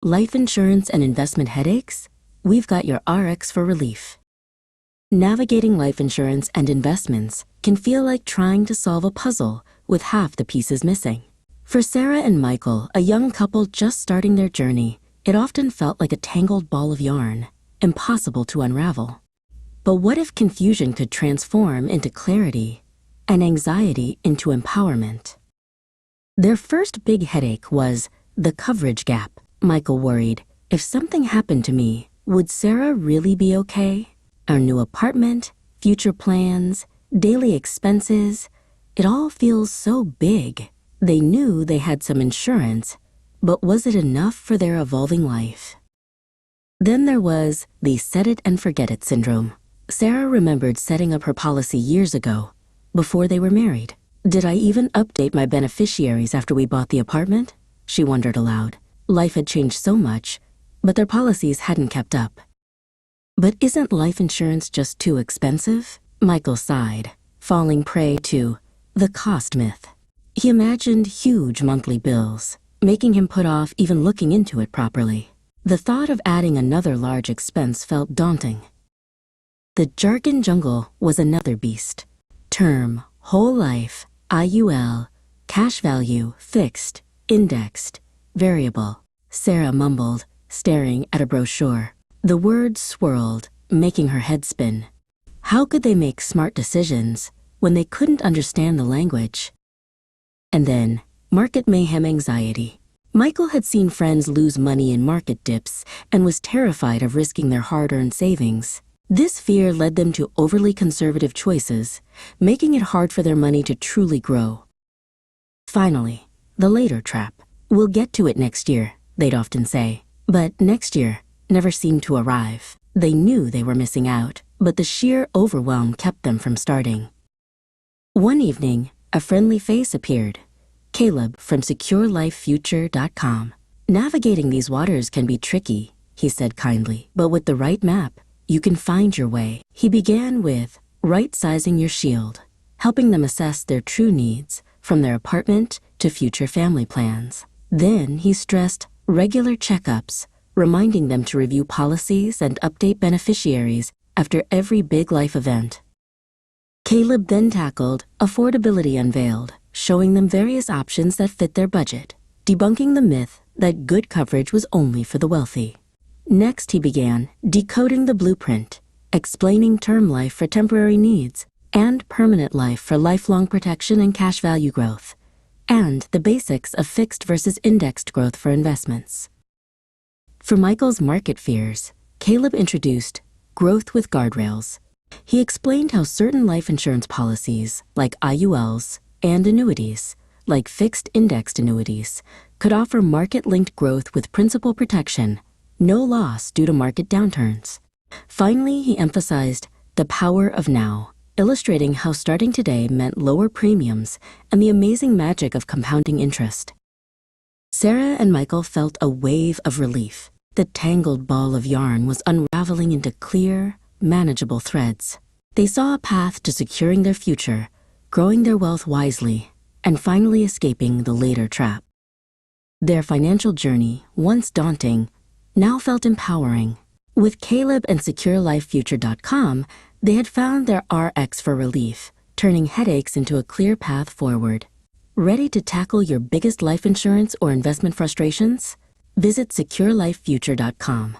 Life insurance and investment headaches? We've got your RX for relief. Navigating life insurance and investments can feel like trying to solve a puzzle with half the pieces missing. For Sarah and Michael, a young couple just starting their journey, it often felt like a tangled ball of yarn, impossible to unravel. But what if confusion could transform into clarity and anxiety into empowerment? Their first big headache was the coverage gap. Michael worried, if something happened to me, would Sarah really be okay? Our new apartment, future plans, daily expenses, it all feels so big. They knew they had some insurance, but was it enough for their evolving life? Then there was the set it and forget it syndrome. Sarah remembered setting up her policy years ago, before they were married. Did I even update my beneficiaries after we bought the apartment? She wondered aloud. Life had changed so much, but their policies hadn't kept up. But isn't life insurance just too expensive? Michael sighed, falling prey to the cost myth. He imagined huge monthly bills, making him put off even looking into it properly. The thought of adding another large expense felt daunting. The jargon jungle was another beast. Term, whole life, IUL, cash value, fixed, indexed, variable. Sarah mumbled, staring at a brochure. The words swirled, making her head spin. How could they make smart decisions when they couldn't understand the language? And then, market mayhem anxiety. Michael had seen friends lose money in market dips and was terrified of risking their hard-earned savings. This fear led them to overly conservative choices, making it hard for their money to truly grow. Finally, the later trap. We'll get to it next year, they'd often say. But next year never seemed to arrive. They knew they were missing out, but the sheer overwhelm kept them from starting. One evening, a friendly face appeared. Caleb from SecureLifeFuture.com. Navigating these waters can be tricky, he said kindly, but with the right map, you can find your way. He began with right-sizing your shield, helping them assess their true needs from their apartment to future family plans. Then he stressed regular checkups, reminding them to review policies and update beneficiaries after every big life event. Caleb then tackled affordability unveiled, showing them various options that fit their budget, debunking the myth that good coverage was only for the wealthy. Next, he began decoding the blueprint, explaining term life for temporary needs and permanent life for lifelong protection and cash value growth, and the basics of fixed versus indexed growth for investments. For Michael's market fears, Caleb introduced growth with guardrails. He explained how certain life insurance policies, like IULs, and annuities, like fixed indexed annuities, could offer market-linked growth with principal protection, no loss due to market downturns. Finally, he emphasized the power of now, illustrating how starting today meant lower premiums and the amazing magic of compounding interest. Sarah and Michael felt a wave of relief. The tangled ball of yarn was unraveling into clear, manageable threads. They saw a path to securing their future, growing their wealth wisely, and finally escaping the later trap. Their financial journey, once daunting, now felt empowering. With Caleb and SecureLifeFuture.com, they had found their RX for relief, turning headaches into a clear path forward. Ready to tackle your biggest life insurance or investment frustrations? Visit SecureLifeFuture.com.